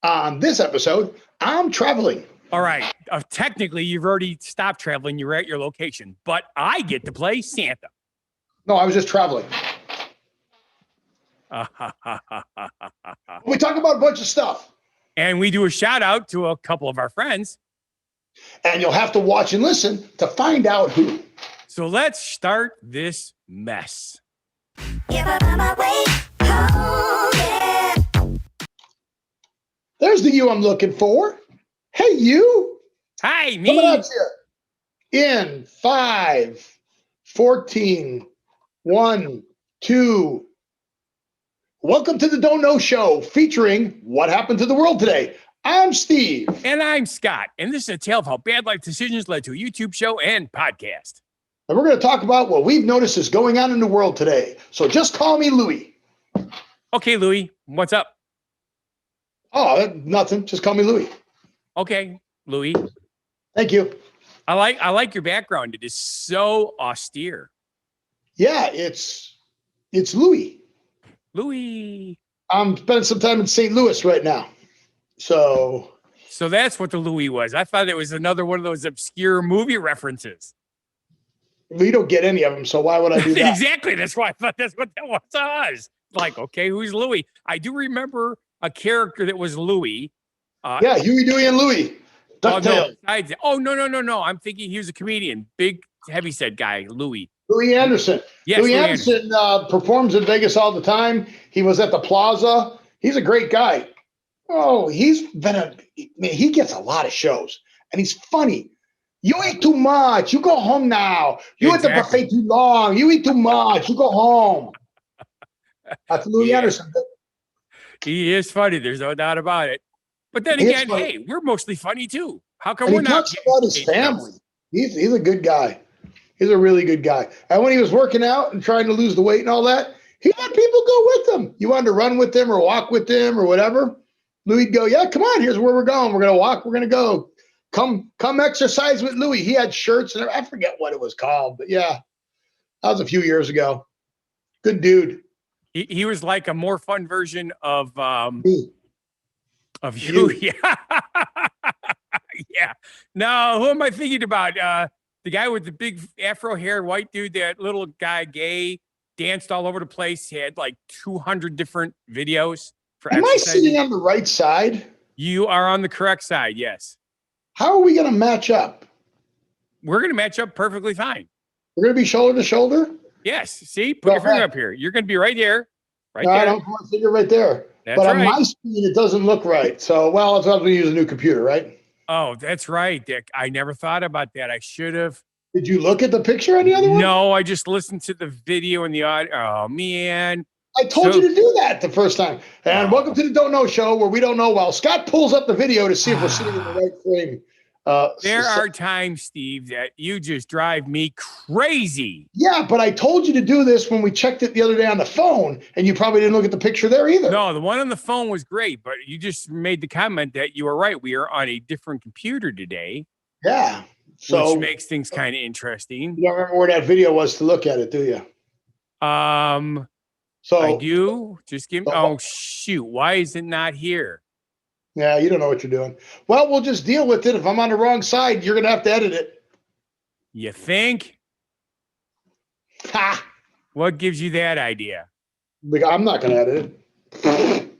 On this episode, I'm traveling. All right. Technically, you've already stopped traveling. You're at your location, but I get to play Santa. No, I was just traveling. We talk about a bunch of stuff. And we do a shout out to a couple of our friends. And you'll have to watch and listen to find out who. So let's start this mess. There's the you I'm looking for. Hey, you. Hi, me. Coming out here. In 5, 14, 1, 2. Welcome to the Don't Know Show, featuring What Happened to the World Today. I'm Steve. And I'm Scott. And this is a tale of how bad life decisions led to a YouTube show and podcast. And we're going to talk about what we've noticed is going on in the world today. So just call me Louie. Okay, Louie, what's up? Oh, nothing. Just call me Louie. Okay, Louie. Thank you. I like your background. It is so austere. Yeah, it's Louie. Louie. I'm spending some time in St. Louis right now. So that's what the Louie was. I thought it was another one of those obscure movie references. We don't get any of them, so why would I do that? Exactly. That's why I thought that's what that was. Like, okay, who's Louie? I do remember a character that was Louie. Yeah, Huey, Dewey, and Louie. DuckTales. No. I'm thinking he was a comedian. Big, heavyset guy, Louie. Louie Anderson. Yes, Louie Anderson performs in Vegas all the time. He was at the Plaza. He's a great guy. Oh, he gets a lot of shows, and he's funny. You eat too much. You go home now. You at the buffet too long. You eat too much. You go home. That's Louie Anderson. He is funny. There's no doubt about it. But then again, hey, we're mostly funny too. How come and we're he not? Talks about his family. He's a good guy. He's a really good guy. And when he was working out and trying to lose the weight and all that, he let people go with him. You wanted to run with him or walk with him or whatever. Louie'd go, yeah, come on. Here's where we're going. We're going to walk. We're going to go. Come exercise with Louie. He had shirts and I forget what it was called, but yeah, that was a few years ago. Good dude. He was like a more fun version of Me. Of you. Yeah. Yeah. No, who am I thinking about? The guy with the big afro hair, white dude, that little guy, gay, danced all over the place. He had like 200 different videos for Am I sitting on the right side? You are on the correct side, yes. How are we going to match up? We're going to match up perfectly fine. We're going to be shoulder to shoulder? Yes. See, put your finger up here. You're going to be right here. Right there. I don't put my finger right there. That's but on right. my screen, it doesn't look right. So, well, it's probably use a new computer, right? Oh, that's right, Dick. I never thought about that. I should have. Did you look at the picture on the other one? No, I just listened to the video and the audio. Oh, man. I told you to do that the first time. And welcome to the Don't Know Show, where we don't know while Scott pulls up the video to see if we're sitting in the right frame. There are times, Steve, that you just drive me crazy. Yeah, but I told you to do this when we checked it the other day on the phone, and you probably didn't look at the picture there either. No, the one on the phone was great, but you just made the comment that you were right. We are on a different computer today. Yeah. So, which makes things kind of interesting. You don't remember where that video was to look at it, do you? So I do. Just give me. Oh, shoot. Why is it not here? Yeah, you don't know what you're doing. Well, we'll just deal with it. If I'm on the wrong side, you're going to have to edit it. You think? Ha! What gives you that idea? I'm not going to edit it.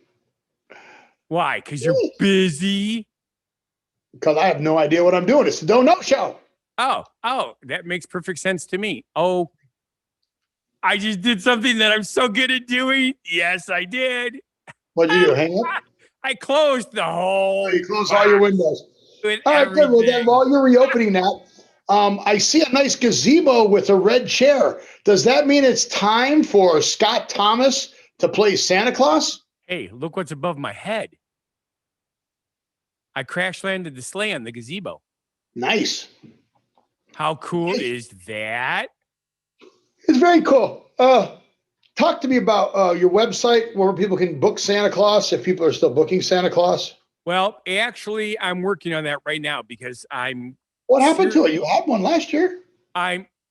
Why? Because you're busy? Because I have no idea what I'm doing. It's the Don't Know Show. Oh, that makes perfect sense to me. Oh, I just did something that I'm so good at doing. Yes, I did. What'd you do? Hang up? I closed the whole. You closed all your windows. All right, good. Well, then while you're reopening that, I see a nice gazebo with a red chair. Does that mean it's time for Scott Thomas to play Santa Claus? Hey, look what's above my head. I crash landed the sleigh on the gazebo. Nice. How cool is that? It's very cool. Talk to me about your website where people can book Santa Claus, if people are still booking Santa Claus. Well, actually, I'm working on that right now because I'm. What happened to it? You had one last year.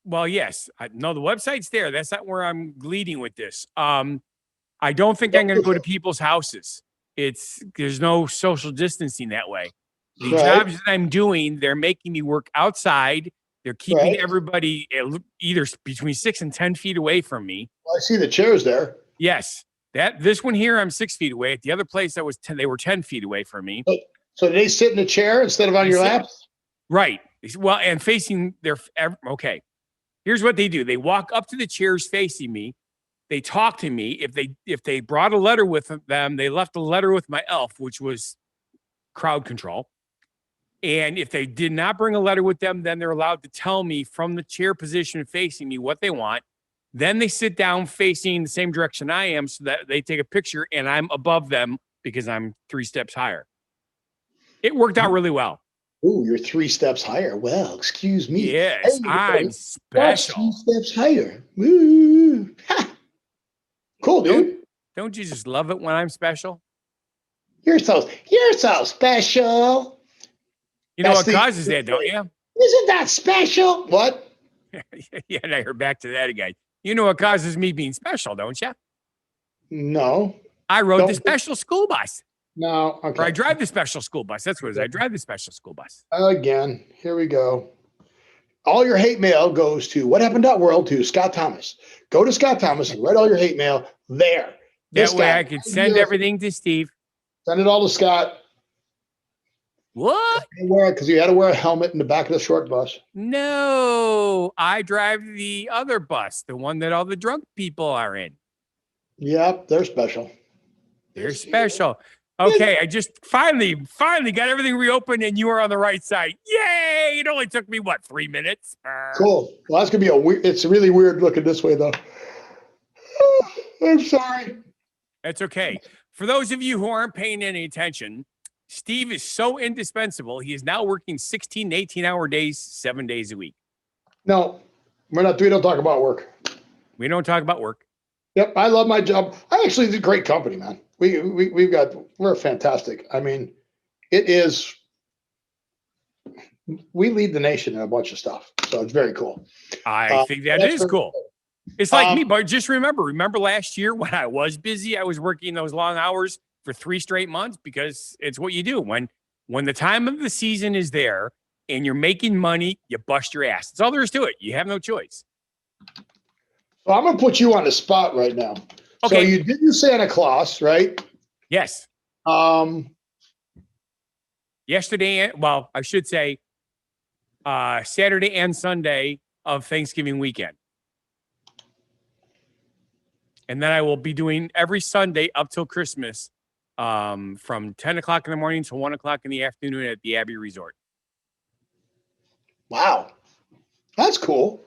Well, yes. No, the website's there. That's not where I'm leading with this. I don't think I'm going to go to people's houses. there's no social distancing that way. The Right. jobs that I'm doing, they're making me work outside. They're keeping everybody either between 6 and 10 feet away from me. Well, I see the chairs there. Yes. This one here, I'm 6 feet away. At the other place, they were 10 feet away from me. So they sit in a chair instead of on your lap? Right. Well, and facing okay. Here's what they do. They walk up to the chairs facing me. They talk to me. If they brought a letter with them, they left a letter with my elf, which was crowd control. And if they did not bring a letter with them, then they're allowed to tell me from the chair position facing me what they want. Then they sit down facing the same direction I am so that they take a picture and I'm above them because I'm 3 steps higher. It worked out really well. Ooh, you're 3 steps higher. Well, excuse me. Yes, I'm special. 3 steps higher. Woo. Cool, dude. Don't you just love it when I'm special? You're so special. You know what causes that, don't you? Isn't that special? What? Yeah, and I heard back to that again. You know what causes me being special, don't you? No. I rode the special school bus. No. Okay. Or I drive the special school bus. That's what it is. I drive the special school bus. Again, here we go. All your hate mail goes to whathappened.world to Scott Thomas. Go to Scott Thomas and write all your hate mail there. That way I could send everything to Steve. Send it all to Scott. What? Because you had to wear a helmet in the back of the short bus. No, I drive the other bus, the one that all the drunk people are in. Yep, they're special. They're special. Okay, I just finally got everything reopened and you are on the right side. Yay! It only took me, 3 minutes? Cool. Well, that's going to be it's really weird looking this way, though. I'm sorry. That's okay. For those of you who aren't paying any attention, Steve is so indispensable. He is now working 16 to 18-hour days, 7 days a week. No, we don't talk about work. We don't talk about work. Yep, I love my job. It's a great company, man. We're fantastic. I mean, we lead the nation in a bunch of stuff. So it's very cool. I think that is cool. It's like me, but just remember last year when I was busy, I was working those long hours for 3 straight months because it's what you do. When the time of the season is there and you're making money, you bust your ass. That's all there is to it. You have no choice. So I'm going to put you on the spot right now. Okay. So you did your Santa Claus, right? Yes. Yesterday, well, I should say Saturday and Sunday of Thanksgiving weekend. And then I will be doing every Sunday up till Christmas from 10 o'clock in the morning to 1 o'clock in the afternoon at the Abbey Resort. Wow. That's cool.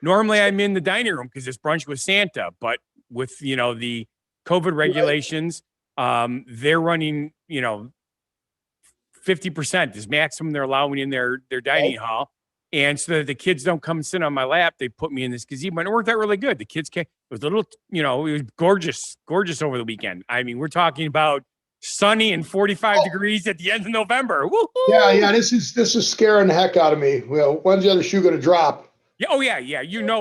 Normally I'm in the dining room because it's brunch with Santa, but with, the COVID regulations, they're running, 50% is maximum they're allowing in their dining hall. And so that the kids don't come and sit on my lap, they put me in this gazebo, and it worked out really good. The kids came, it was a little, it was gorgeous over the weekend. I mean, we're talking about sunny and 45 degrees at the end of November. Woo-hoo! Yeah. This is scaring the heck out of me. Well, when's the other shoe going to drop? Yeah. Oh yeah.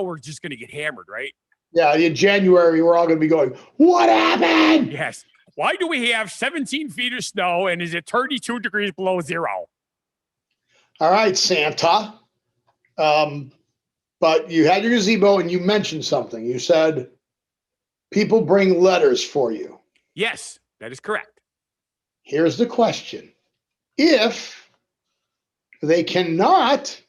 We're just going to get hammered, right? Yeah. In January, we're all going to be going, what happened? Yes. Why do we have 17 feet of snow and is it 32 degrees below zero? All right, Santa. But you had your gazebo and you mentioned something. You said people bring letters for you. Yes, that is correct. Here's the question. If they cannot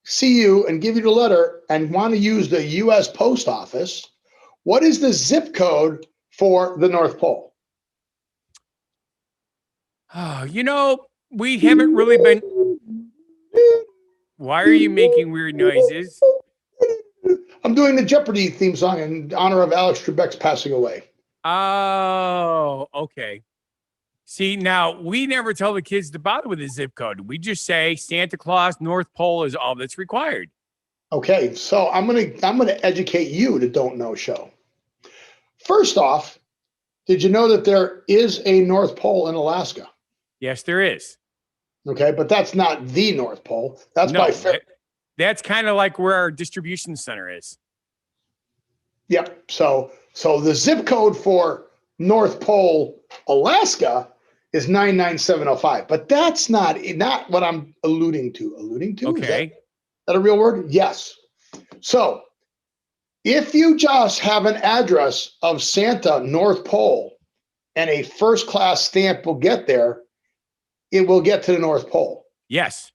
see you and give you the letter and want to use the U.S. Post Office, what is the zip code for the North Pole? We haven't really been... Why are you making weird noises? I'm doing the Jeopardy theme song in honor of Alex Trebek's passing away. Oh, okay. See, now we never tell the kids to bother with the zip code. We just say Santa Claus North Pole is all that's required. Okay, so I'm gonna educate you that don't know show. First off, did you know that there is a North Pole in Alaska? Yes, there is. Okay, but that's not the North Pole. That's by fair. That's kind of like where our distribution center is. Yep. So the zip code for North Pole, Alaska, is 99705. But that's not what I'm alluding to. Okay. Is that a real word? Yes. So if you just have an address of Santa North Pole and a first class stamp will get there, it will get to the North Pole. Yes.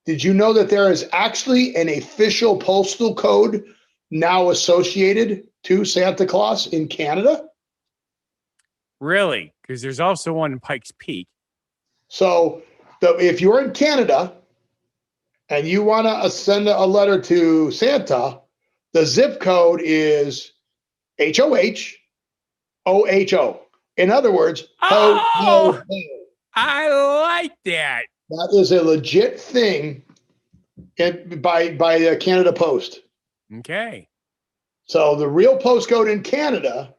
Did you know that there is actually an official postal code now associated to Santa Claus in Canada? Really? Because there's also one in Pikes Peak. So if you're in Canada and you want to send a letter to Santa, the zip code is HOH OHO. In other words, I like that. That is a legit thing by Canada Post. Okay. So the real postcode in Canada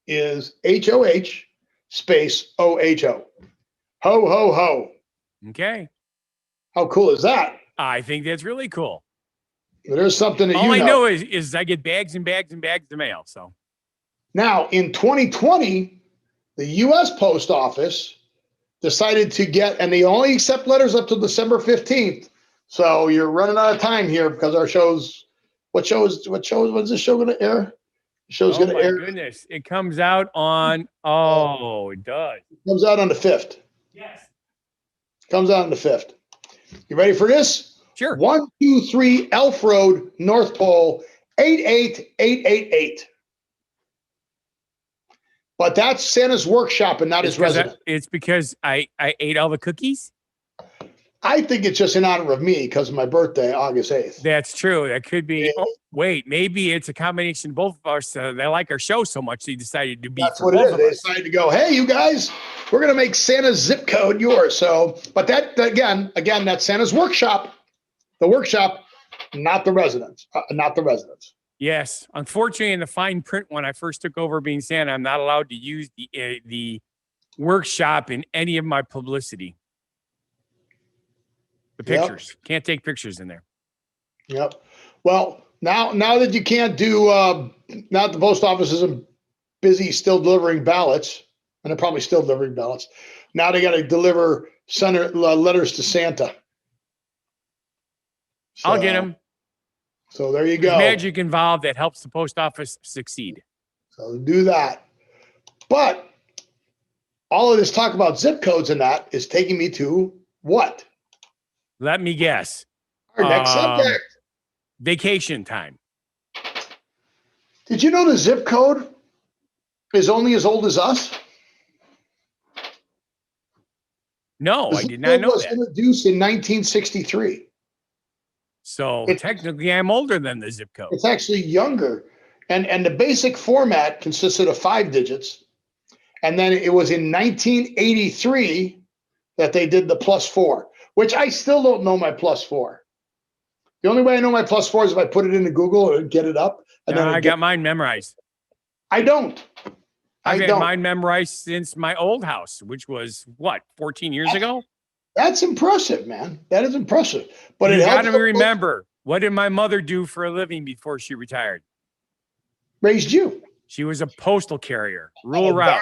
is HOH space OHO. Ho, ho, ho. Okay. How cool is that? I think that's really cool. There's something that all I know is I get bags and bags and bags of mail. So now in 2020, the U.S. Post Office decided to get, and they only accept letters up to December 15th. So you're running out of time here because our show's, when's this show going to air? The show's going to air. Oh my goodness. It comes out on, it does. It comes out on the 5th. Yes. Comes out on the 5th. You ready for this? Sure. 123 Elf Road, North Pole, 88888. But that's Santa's workshop and not his residence. It's because I ate all the cookies? I think it's just in honor of me because of my birthday, August 8th. That's true. That could be. Oh, wait, maybe it's a combination of both of us. They like our show so much they decided to be. That's what it is. They decided to go, hey, you guys, we're going to make Santa's zip code yours. So, but that again, that's Santa's workshop. The workshop, not the residence. Yes. Unfortunately, in the fine print, when I first took over being Santa, I'm not allowed to use the workshop in any of my publicity. The pictures. Yep. Can't take pictures in there. Yep. Well, now that you can't do, now the post office isn't busy still delivering ballots, and they're probably still delivering ballots. Now they got to deliver letters to Santa. So, I'll get them. So there you go. There's magic involved that helps the post office succeed. So do that. But all of this talk about zip codes and that is taking me to what? Let me guess. Our next subject. Vacation time. Did you know the zip code is only as old as us? No, I did not know that. The zip code was introduced in 1963. So technically, I'm older than the zip code. It's actually younger. And the basic format consisted of 5 digits. And then it was in 1983 that they did the +4, which I still don't know my +4. The only way I know my +4 is if I put it into Google and get it up. And then I got mine memorized. I don't. I've had mine memorized since my old house, which was, 14 years ago? That's impressive, man. That is impressive. But you got to remember, what did my mother do for a living before she retired? Raised you. She was a postal carrier. Rule route.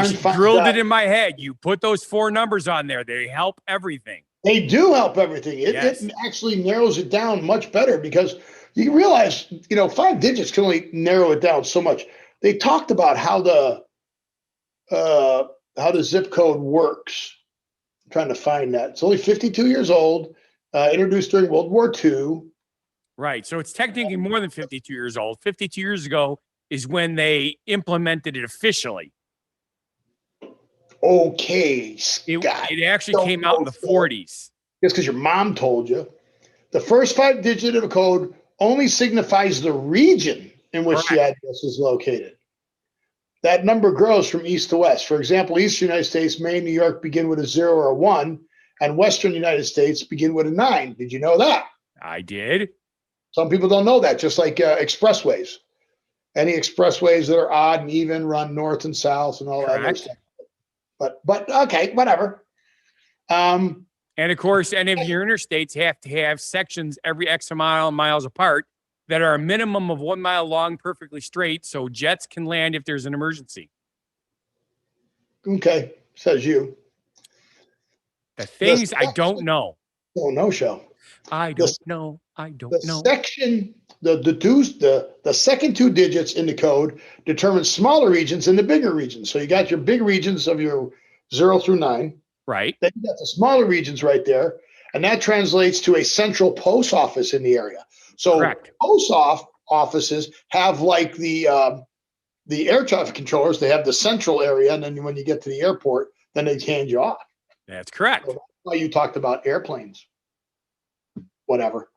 She drilled it in my head. You put those 4 numbers on there. They help everything. They do help everything. It actually narrows it down much better because you realize, 5 digits can only narrow it down so much. They talked about how the zip code works. I'm trying to find that. It's only 52 years old, introduced during World War II. Right. So it's technically more than 52 years old. 52 years ago is when they implemented it officially. Okay, it actually came out in the 40s. Just because your mom told you. The first 5 digit of a code only signifies the region in which the address is located. That number grows from east to west. For example, Eastern United States, Maine, New York begin with a 0 or a 1, and Western United States begin with a 9. Did you know that? I did. Some people don't know that, just like expressways. Any expressways that are odd and even run north and south and all that other stuff. But okay, whatever. And of course, any of your interstates have to have sections every X amount of miles apart that are a minimum of 1 mile long, perfectly straight, so jets can land if there's an emergency. Okay, says you. The things I don't know. Oh, no show. I don't know. I don't The know. section, the second two digits in the code determine smaller regions and the bigger regions. So you got your big regions of your 0 through 9. Right. Then you got the smaller regions right there, and that translates to a central post office in the area. So Correct. offices have like the air traffic controllers. They have the central area, and then when you get to the airport, then they hand you off. That's correct. So that's why you talked about airplanes. Whatever.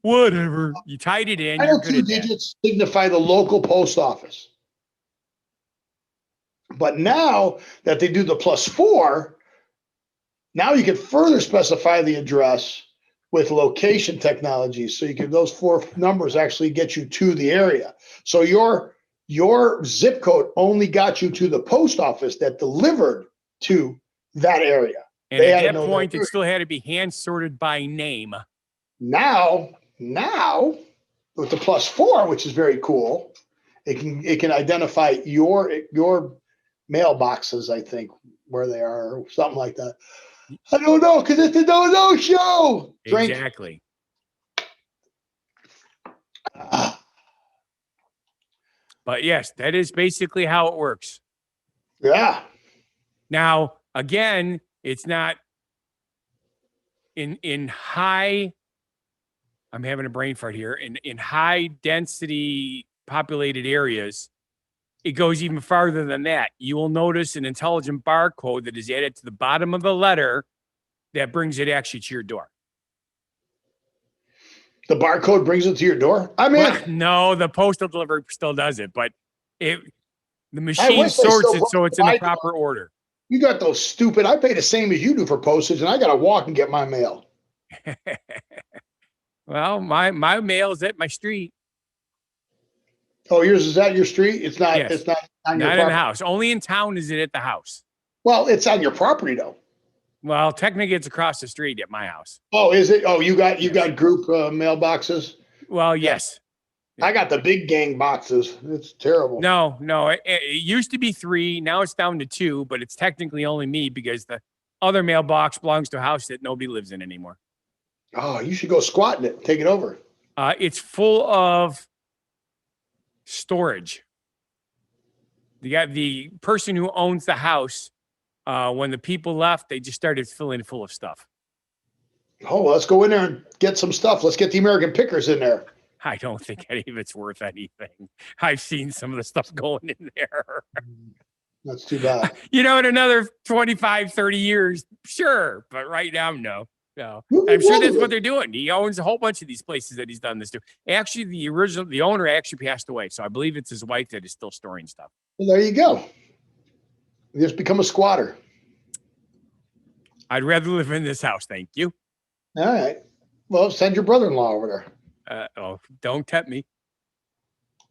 You tied it in. You're good two at that. digits signify the local post office. But now that they do the +4, now you can further specify the address with location technology. So you can, those 4 numbers actually get you to the area. So your zip code only got you to the post office that delivered to that area. And at that point, it still had to be hand sorted by name. Now with the +4, which is very cool, it can identify your mailboxes, I think, where they are, or something like that. I don't know, because it's a no show. Drink. Exactly. But yes, that is basically how it works. Yeah. Now, again, it's not in high. I'm having a brain fart here. In high density populated areas, it goes even farther than that. You will notice an intelligent barcode that is added to the bottom of the letter that brings it actually to your door. The barcode brings it to your door? I mean, well, no, the postal delivery still does it, but the machine sorts it so it's in the proper order. You got those stupid, I pay the same as you do for postage, and I got to walk and get my mail. Well, my mail is at my street. Oh, yours is at your street? It's not. Yes. It's not on your property. In the house. Only in town is it at the house. Well, it's on your property though. Well, technically, it's across the street at my house. Oh, is it? Oh, you got group mailboxes. Well, yes. I got the big gang boxes. It's terrible. No. It used to be 3. Now it's down to 2, but it's technically only me because the other mailbox belongs to a house that nobody lives in anymore. Oh, you should go squat in it. Take it over. It's full of storage. The person who owns the house, when the people left, they just started filling it full of stuff. Oh, let's go in there and get some stuff. Let's get the American pickers in there. I don't think any of it's worth anything. I've seen some of the stuff going in there. That's too bad. In another 25, 30 years, sure. But right now, no. I'm sure that's what they're doing. He owns a whole bunch of these places that he's done this to. Actually, the owner actually passed away. So I believe it's his wife that is still storing stuff. Well, there you go. You just become a squatter. I'd rather live in this house. Thank you. All right. Well, send your brother-in-law over there. Don't tempt me.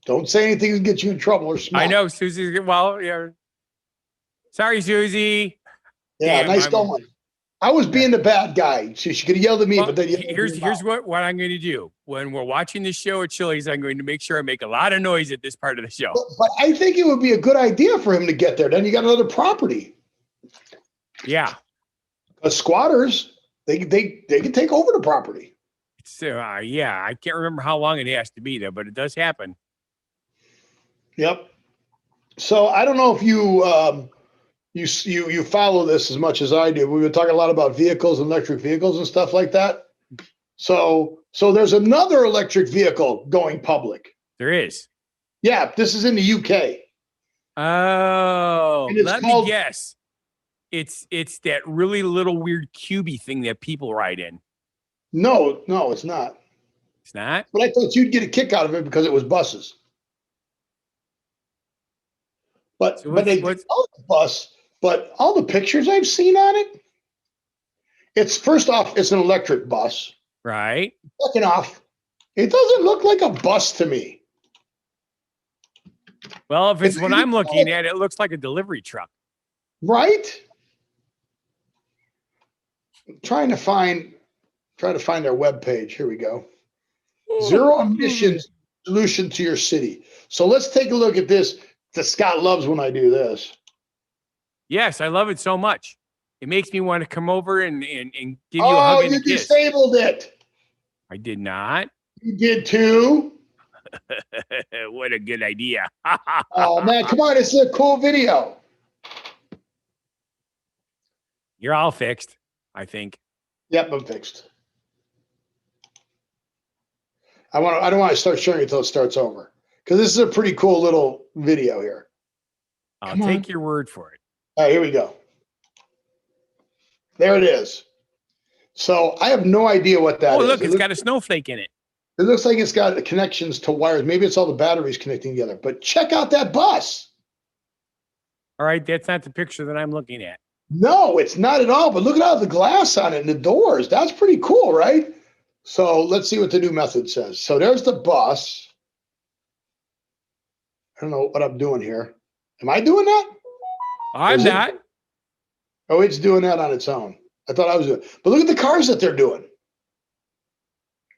Don't say anything that gets you in trouble or smart. I know, Susie. Well, yeah. Sorry, Susie. Yeah, nice going. I was being the bad guy. She could have yelled at me, but then here's what I'm going to do. When we're watching this show at Chili's, I'm going to make sure I make a lot of noise at this part of the show. But I think it would be a good idea for him to get there. Then you got another property. Yeah. Squatters, they can take over the property. So yeah, I can't remember how long it has to be there, but it does happen. Yep. So I don't know if you follow this as much as I do. We've been talking a lot about vehicles, electric vehicles and stuff like that. So there's another electric vehicle going public. There is. Yeah, this is in the UK. Oh, let me guess. It's that really little weird cubey thing that people ride in. No, it's not. It's not? But I thought you'd get a kick out of it because it was buses. But they call it a bus. But all the pictures I've seen on it, it's first off, it's an electric bus. Right. Second off, it doesn't look like a bus to me. Well, if it's what I'm looking at, it looks like a delivery truck. Right? I'm trying to find their webpage. Here we go. Zero emissions solution to your city. So let's take a look at this. That Scott loves when I do this. Yes, I love it so much. It makes me want to come over and give you a Oh, hug and a you kiss. disabled it. I did not. You did too. What a good idea. Oh man, come on, it's a cool video. You're all fixed, I think. Yep, I'm fixed. I don't want to start showing it until it starts over. Because this is a pretty cool little video here. I'll take your word for it. All right, here we go. There it is. So I have no idea what that is. Oh, look, it's got a snowflake in it. It looks like it's got connections to wires. Maybe it's all the batteries connecting together. But check out that bus. All right, that's not the picture that I'm looking at. No, it's not at all. But look at all the glass on it and the doors. That's pretty cool, right? So let's see what the new method says. So there's the bus. I don't know what I'm doing here. Am I doing that? I'm not. Oh, it's doing that on its own. I thought I was doing it. But look at the cars that they're doing.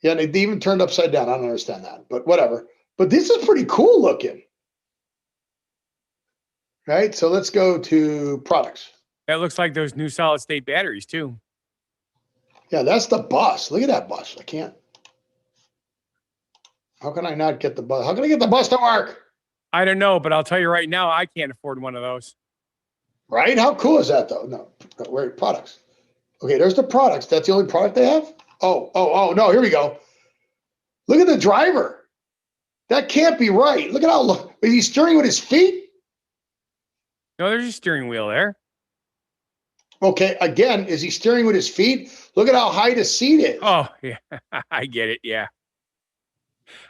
Yeah, they even turned upside down. I don't understand that, but whatever. But this is pretty cool looking. Right? So let's go to products. That looks like those new solid state batteries too. Yeah, that's the bus. Look at that bus. I can't. How can I not get the bus? How can I get the bus to work? I don't know, but I'll tell you right now, I can't afford one of those. Right? How cool is that though? No, where products? Okay, there's the products. That's the only product they have? Oh, no, here we go. Look at the driver. That can't be right. Look at how, look, is he steering with his feet? No, there's a steering wheel there. Okay, again, is he steering with his feet? Look at how high the seat is. Oh, yeah, I get it, yeah.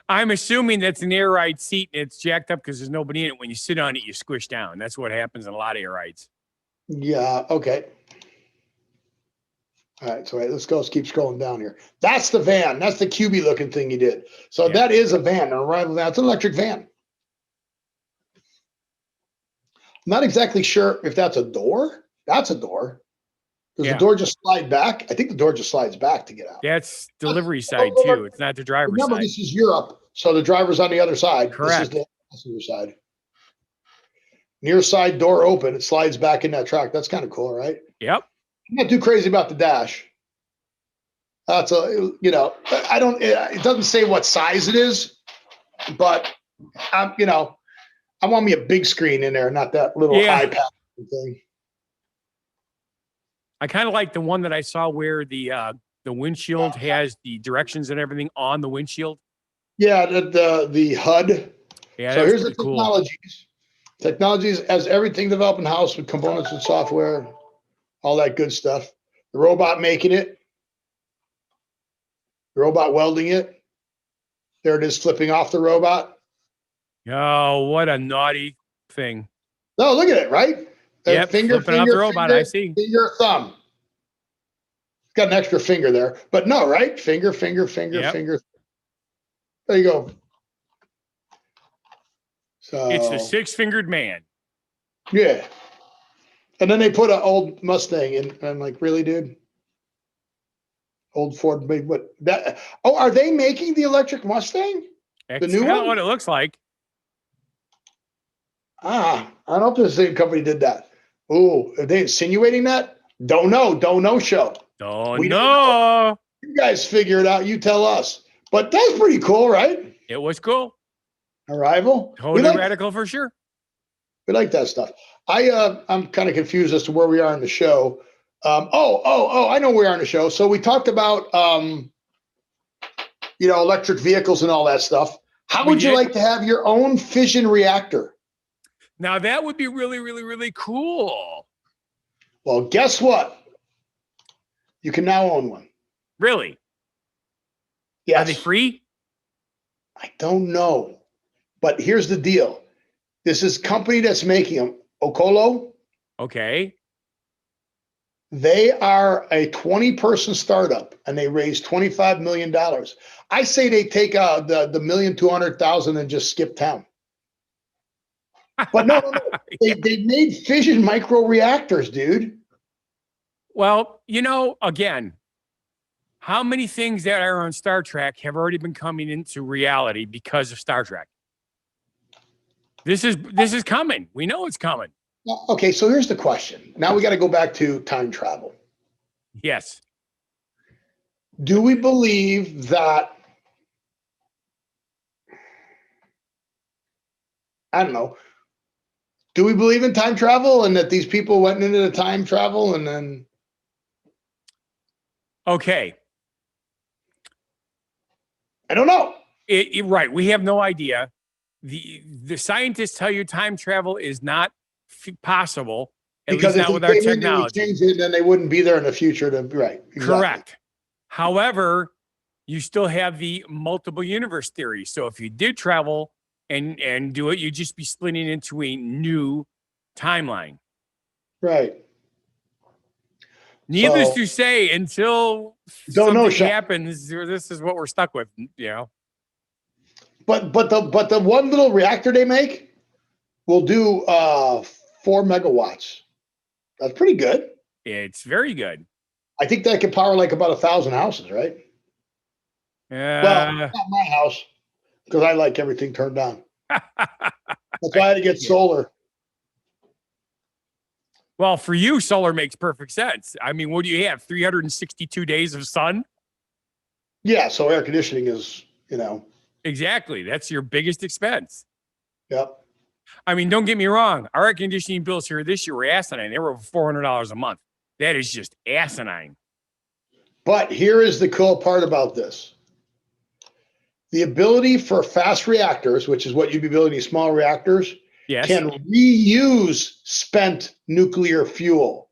I'm assuming that's an air ride seat and it's jacked up because there's nobody in it. When you sit on it, you squish down. That's what happens in a lot of air rides. Yeah, okay. All right, so let's go. Let's keep scrolling down here. That's the van. That's the cubey looking thing you did. So Yeah. that is a van, an arrival van. It's an electric van. I'm not exactly sure if that's a door. That's a door. Does the door just slide back? I think the door just slides back to get out. That's delivery side too. It's not the driver's Remember, side. this is Europe, so the driver's on the other side. Correct. This is the passenger side. Near side door open. It slides back in that track. That's kind of cool, right? Yep. I'm not too crazy about the dash. That's a, you know, I don't, it doesn't say what size it is, but I'm, you know, I want me a big screen in there, not that little iPad thing. I kind of like the one that I saw where the windshield has the directions and everything on the windshield. Yeah, the HUD. Yeah. So here's the cool. technologies. Technologies has everything developed in house with components and software, all that good stuff. The robot making it. The robot welding it. There it is, flipping off the robot. Oh, what a naughty thing. No, look at it, right? Yep, flipping off the robot, I see. Finger, thumb. It's got an extra finger there, but no, right? Finger, finger. There you go. So it's the six-fingered man. Yeah. And then they put an old Mustang in, and I'm like, really, dude? Old Ford made what that? Oh, are they making the electric Mustang? That's the new one? What it looks like. I don't know if the same company did that. Oh, are they insinuating that? Don't know. Show. Don't know. You guys figure it out. You tell us. But that's pretty cool, right? It was cool. Arrival. Totally radical for sure. We like that stuff. I'm kind of confused as to where we are in the show. I know where we are in the show. So we talked about electric vehicles and all that stuff. How would you like to have your own fission reactor? Now that would be really, really, really cool. Well, guess what? You can now own one. Really? Yes. Are they free? I don't know. But here's the deal. This is a company that's making them. Okolo. Okay. They are a 20-person startup, and they raised $25 million. I say they take the $1,200,000 and just skip town. But no. They made fission micro reactors, dude. Well, again, how many things that are on Star Trek have already been coming into reality because of Star Trek? This is coming. We know it's coming. Okay, so here's the question. Now we got to go back to time travel. Yes. Do we believe that, I don't know, do we believe in time travel and that these people went into the time travel and then? Okay. I don't know. Right. We have no idea. The scientists tell you time travel is not possible, at Because least if not they with our came in, they would technology. change it, then they wouldn't be there in the future to, right. Exactly. Correct. However, you still have the multiple universe theory. So if you did travel and do it, you'd just be splitting into a new timeline. Right. Needless So, to say, until don't know, something Sean. happens, this is what we're stuck with, you know. But the one little reactor they make will do 4 megawatts. That's pretty good. It's very good. I think that could power like about 1,000 houses, right? Well, not my house because I like everything turned on. That's why I had to get solar. Well, for you, solar makes perfect sense. I mean, what do you have? 362 days of sun? Yeah, so air conditioning is, Exactly. That's your biggest expense. Yep. I mean, don't get me wrong. Our air conditioning bills here this year were asinine. They were over $400 a month. That is just asinine. But here is the cool part about this. The ability for fast reactors, which is what you'd be building these small reactors, Yes. can reuse spent nuclear fuel.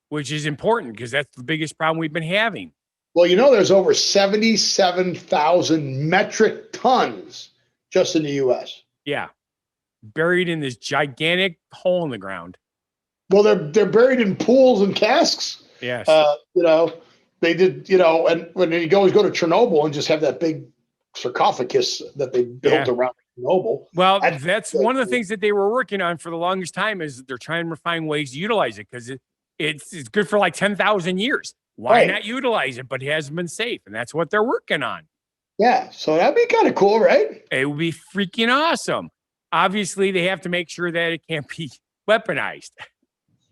Which is important because that's the biggest problem we've been having. Well, there's over 77,000 metric tons just in the U.S. Yeah. Buried in this gigantic hole in the ground. Well, they're buried in pools and casks. Yes. They did, and when you always go to Chernobyl and just have that big sarcophagus that they built around Chernobyl. Well, that's one of the things that they were working on for the longest time is they're trying to find ways to utilize it because it's good for like 10,000 years. Why not utilize it? But it hasn't been safe. And that's what they're working on. Yeah. So that'd be kind of cool, right? It would be freaking awesome. Obviously, they have to make sure that it can't be weaponized.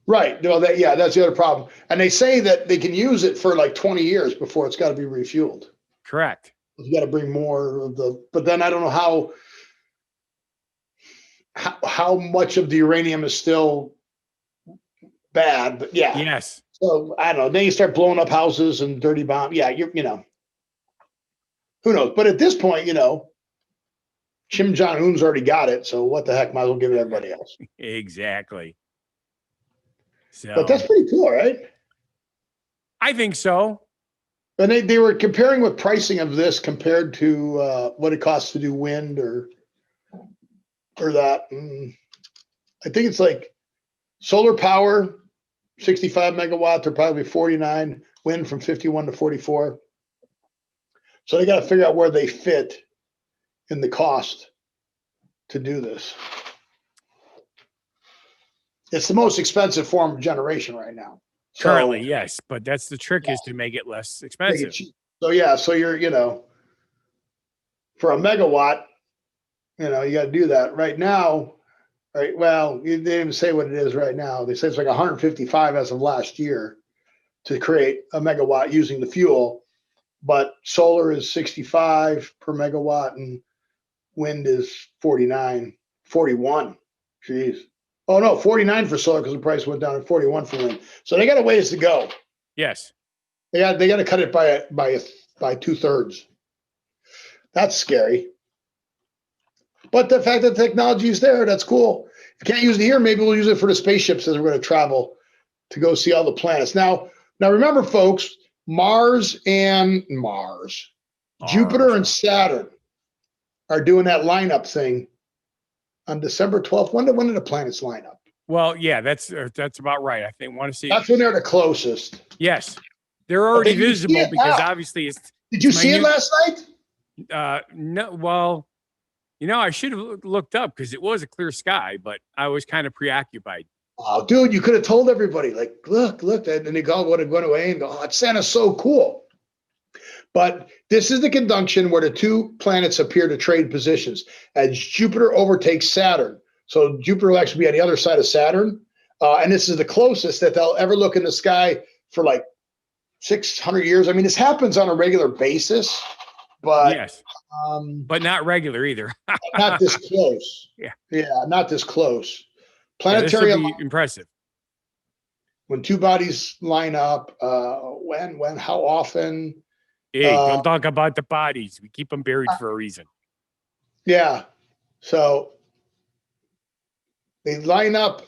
Right. No, that's the other problem. And they say that they can use it for like 20 years before it's got to be refueled. Correct. You got to bring more of but then I don't know how much of the uranium is still bad, but yeah. Yes. So I don't know. Then you start blowing up houses and dirty bomb. Yeah, who knows? But at this point, Kim Jong-un's already got it. So what the heck? Might as well give it to everybody else. Exactly. So, but that's pretty cool, right? I think so. And they were comparing with pricing of this compared to what it costs to do wind or that. I think it's like solar power, 65 megawatts, or probably 49, wind from 51 to 44. So they got to figure out where they fit in the cost to do this. It's the most expensive form of generation right now. Currently, yes, but that's the trick is to make it less expensive. So you're, for a megawatt, you got to do that right now. Right. Well, they didn't even say what it is right now. They say it's like 155 as of last year to create a megawatt using the fuel, but solar is 65 per megawatt and wind is 41. Jeez. Oh no, 49 for solar because the price went down, and 41 for wind. So they got a ways to go. Yes. They got to cut it by 2/3. That's scary. But the fact that technology is there, that's cool. If you can't use it here, maybe we'll use it for the spaceships as we're going to travel to go see all the planets. Now remember, folks, Jupiter and Saturn are doing that lineup thing on December 12th. When did the planets line up? Well, yeah, that's about right. I think want to see. That's when they're the closest. Yes, they're already visible because obviously it's. Did you see it last night? No. Well, I should have looked up because it was a clear sky, but I was kind of preoccupied. Oh, dude, you could have told everybody, like, look, and they all would have gone away and go, oh, Santa's so cool. But this is the conjunction where the two planets appear to trade positions as Jupiter overtakes Saturn. So Jupiter will actually be on the other side of Saturn. And this is the closest that they'll ever look in the sky for like 600 years. I mean, this happens on a regular basis, but yes, but not regular either. not this close. Yeah, not this close. Yeah, this Planetary will be impressive. when two bodies line up. When, how often? Hey, don't talk about the bodies. We keep them buried for a reason. Yeah. So they line up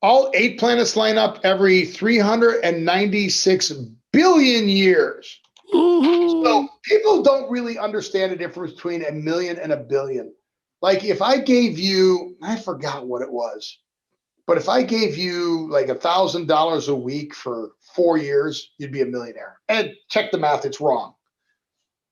all 8 planets line up every 396 billion years. Ooh. So people don't really understand the difference between a million and a billion. Like if I gave you, I forgot what it was, but if I gave you like $1,000 a week for 4 years, you'd be a millionaire. And check the math, it's wrong.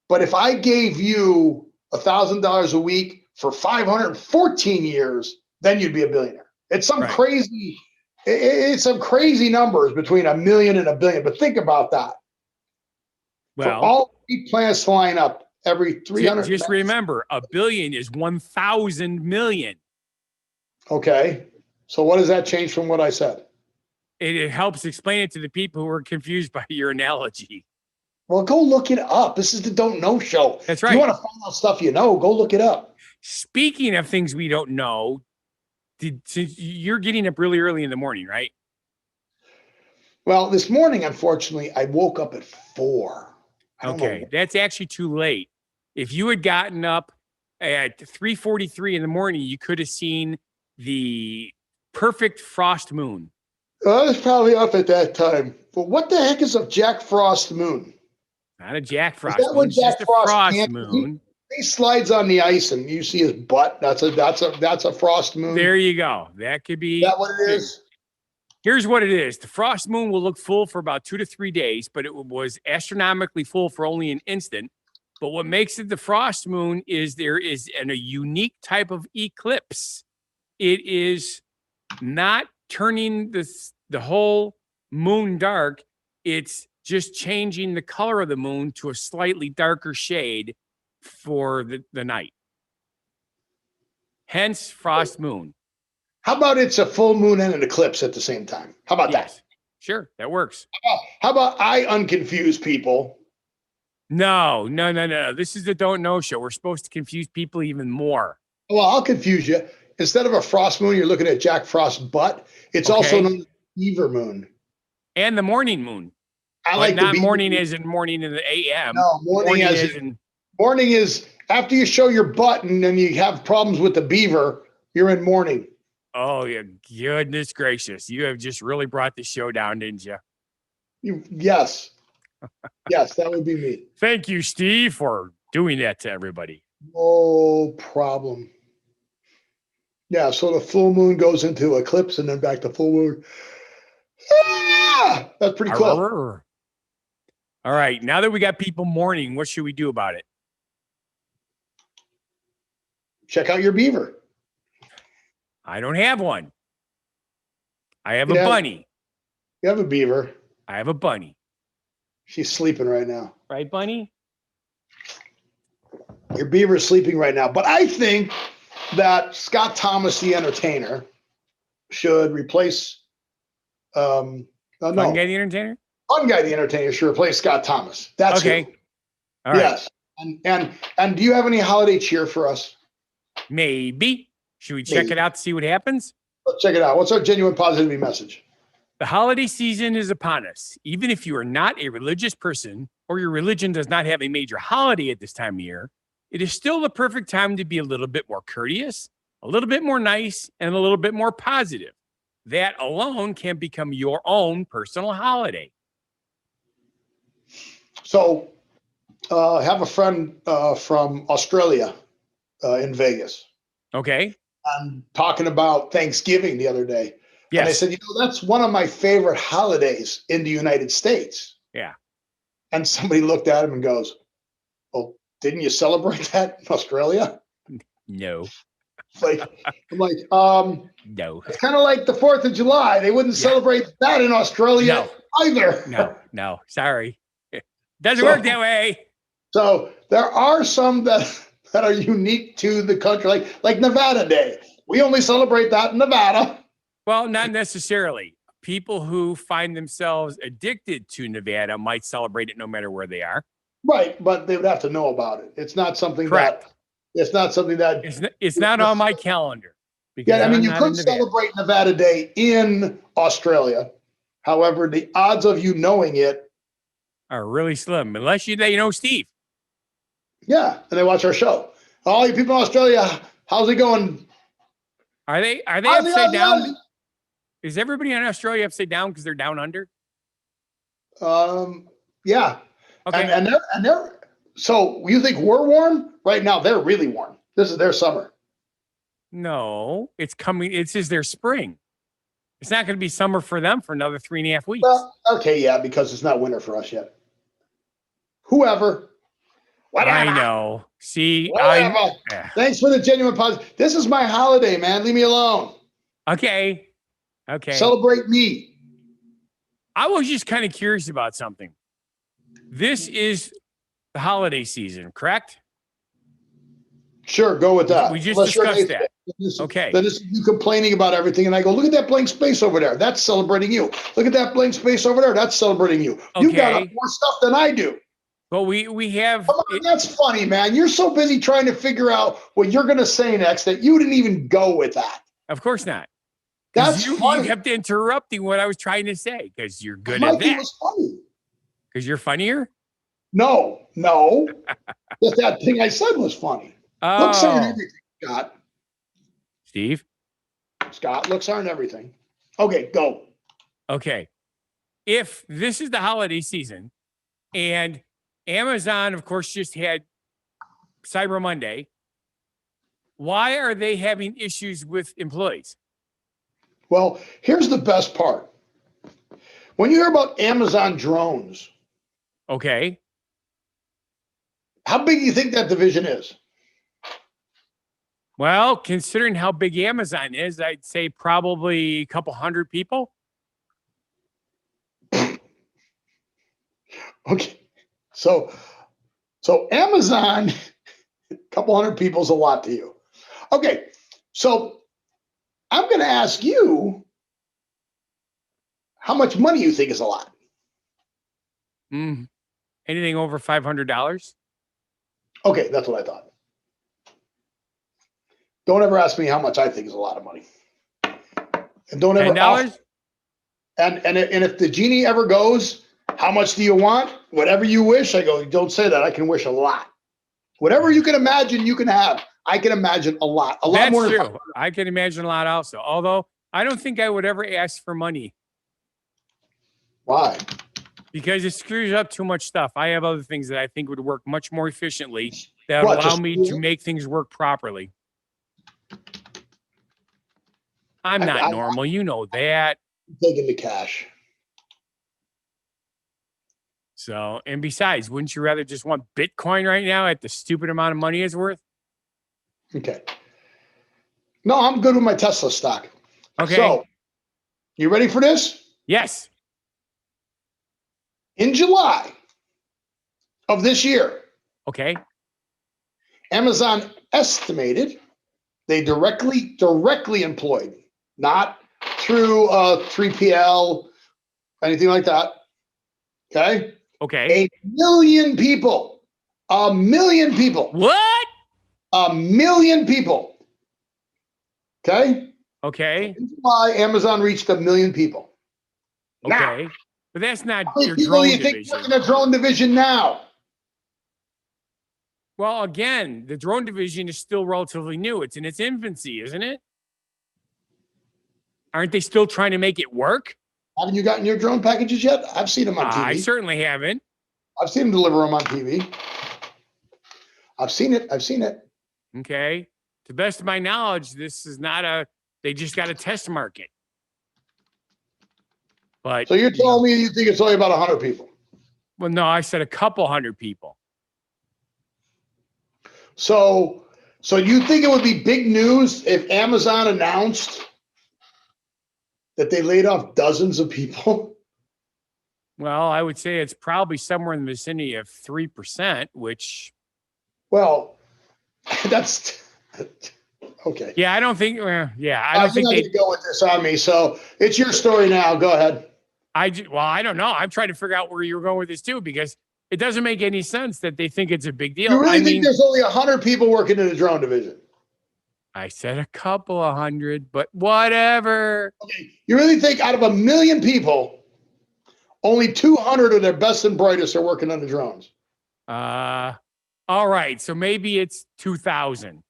But if I gave you $1,000 a week for 514 years, then you'd be a billionaire. It's some crazy, it's some crazy numbers between a million and a billion. But think about that. Well, for all 8 planets to line up every 300. Just remember, a billion is 1,000 million. Okay. So what does that change from what I said? It helps explain it to the people who are confused by your analogy. Well, go look it up. This is the Don't Know Show. That's right. If you want to find out stuff you know, go look it up. Speaking of things we don't know, you're getting up really early in the morning, right? Well, this morning, unfortunately, I woke up at 4. Okay, that's actually too late. If you had gotten up at 3:43 in the morning, you could have seen the perfect frost moon. I was probably up at that time. But what the heck is a Jack Frost moon? Not a Jack Frost Is that moon, when Jack just a Frost frost moon. He slides on the ice and you see his butt. That's a frost moon. There you go. That could be. Is that what it is? Here's what it is. The frost moon will look full for about 2 to 3 days, but it was astronomically full for only an instant. But what makes it the frost moon is there is a unique type of eclipse. It is not turning the whole moon dark. It's just changing the color of the moon to a slightly darker shade for the night. Hence, frost moon. How about it's a full moon and an eclipse at the same time? How about that? Sure, that works. How about I unconfuse people? No. This is the Don't Know Show. We're supposed to confuse people even more. Well, I'll confuse you. Instead of a frost moon, you're looking at Jack Frost's butt. It's also known as beaver moon. And the morning moon. I like not the morning as in morning in the AM. No, morning is after you show your butt and then you have problems with the beaver, you're in mourning. Oh, yeah. Goodness gracious. You have just really brought the show down, didn't you? Yes. Yes, that would be me. Thank you, Steve, for doing that to everybody. No problem. Yeah, so the full moon goes into eclipse and then back to full moon. Ah, that's pretty cool. All right. Now that we got people mourning, what should we do about it? Check out your beaver. I don't have one. I have a bunny. You have a beaver. I have a bunny. She's sleeping right now. Right, bunny? Your beaver's sleeping right now. But I think that Scott Thomas, the entertainer, should replace Funguy the Entertainer? Funguy the Entertainer should replace Scott Thomas. That's okay. Who. All right. Yes. And do you have any holiday cheer for us? Maybe. Should we check it out to see what happens? Let's check it out. What's our genuine positivity message? The holiday season is upon us. Even if you are not a religious person or your religion does not have a major holiday at this time of year, it is still the perfect time to be a little bit more courteous, a little bit more nice, and a little bit more positive. That alone can become your own personal holiday. So I have a friend from Australia in Vegas. Okay. I'm talking about Thanksgiving the other day. Yes. And I said, that's one of my favorite holidays in the United States. Yeah. And somebody looked at him and goes, well, didn't you celebrate that in Australia? No. I'm like, no. It's kind of like the 4th of July. They wouldn't celebrate that in Australia either. No. Sorry. Doesn't work that way. So there are some that are unique to the country, like Nevada Day. We only celebrate that in Nevada. Well, not necessarily. People who find themselves addicted to Nevada might celebrate it no matter where they are. Right, but they would have to know about it. It's not something Correct. that. It's not something that. It's not on my calendar. Yeah, I mean, you could celebrate Nevada Day in Australia. However, the odds of you knowing it are really slim, unless they know Steve. Yeah, and they watch our show. All you people in Australia, how's it going? Are they upside down? Is everybody in Australia upside down because they're down under? Yeah. Okay. And they're so you think we're warm? Right now, they're really warm. This is their summer. No, it's coming. It's just their spring. It's not going to be summer for them for another 3.5 weeks. Well, okay, yeah, because it's not winter for us yet. Whoever. Whatever. I know. See, Thanks for the genuine positive. This is my holiday, man. Leave me alone. Okay. Celebrate me. I was just kind of curious about something. This is the holiday season, correct? Sure, go with that. We just discussed that. Okay. Then it's you complaining about everything, and I go, look at that blank space over there. That's celebrating you. Look at that blank space over there. That's celebrating you. Okay. You've got more stuff than I do. But we have. Come on, that's funny, man. You're so busy trying to figure out what you're going to say next that you didn't even go with that. Of course not. That's funny. You kept interrupting what I was trying to say because you're good at that. It was funny. Because you're funnier? No. Just that thing I said was funny. Oh. Looks aren't everything, Scott. Steve? Scott, looks aren't everything. Okay, go. Okay. If this is the holiday season and Amazon, of course, just had Cyber Monday, why are they having issues with employees? Well, here's the best part. When you hear about Amazon drones, okay, how big do you think that division is? Well, considering how big Amazon is, I'd say probably a couple hundred people. Okay. So Amazon, a couple hundred people is a lot to you. Okay. So I'm going to ask you how much money you think is a lot. Anything over $500? Okay, that's what I thought. Don't ever ask me how much I think is a lot of money. And don't ever $10? And if the genie ever goes, how much do you want? Whatever you wish, I go, don't say that. I can wish a lot. Whatever you can imagine, you can have. I can imagine a lot. A lot That's more. True. I can imagine a lot also. Although I don't think I would ever ask for money. Why? Because it screws up too much stuff. I have other things that I think would work much more efficiently that would allow me to make things work properly. I'm not normal. You know that. Taking the cash. So, and besides, wouldn't you rather just want Bitcoin right now at the stupid amount of money it's worth? Okay. No, I'm good with my Tesla stock. Okay. So, you ready for this? Yes. In July of this year, okay, Amazon estimated they directly employed, not through 3PL, anything like that. Okay. Okay. 1 million people. 1 million people. What? 1 million people. Okay. Okay. In July, Amazon reached 1 million people. Okay. Now, but that's not your drone division. Think you're in a drone division now? Well, again, the drone division is still relatively new. It's in its infancy, isn't it? Aren't they still trying to make it work? Haven't you gotten your drone packages yet? I've seen them on TV. I certainly haven't. I've seen them deliver them on TV. I've seen it. Okay. To the best of my knowledge, this is not they just got a test market. But so you're telling me you think it's only about 100 people? Well, no, I said a couple hundred people. So you think it would be big news if Amazon announced that they laid off dozens of people? Well, I would say it's probably somewhere in the vicinity of 3%, which. Well, that's Okay. Yeah, I don't think. I You're don't think not they. going to go with this on me. So it's your story now. Go ahead. Well, I don't know. I'm trying to figure out where you're going with this too, because it doesn't make any sense that they think it's a big deal. You really I think mean, there's only 100 people working in the drone division? I said a couple of hundred, but whatever. Okay. You really think out of 1 million people, only 200 of their best and brightest are working on the drones? All right. So maybe it's 2,000.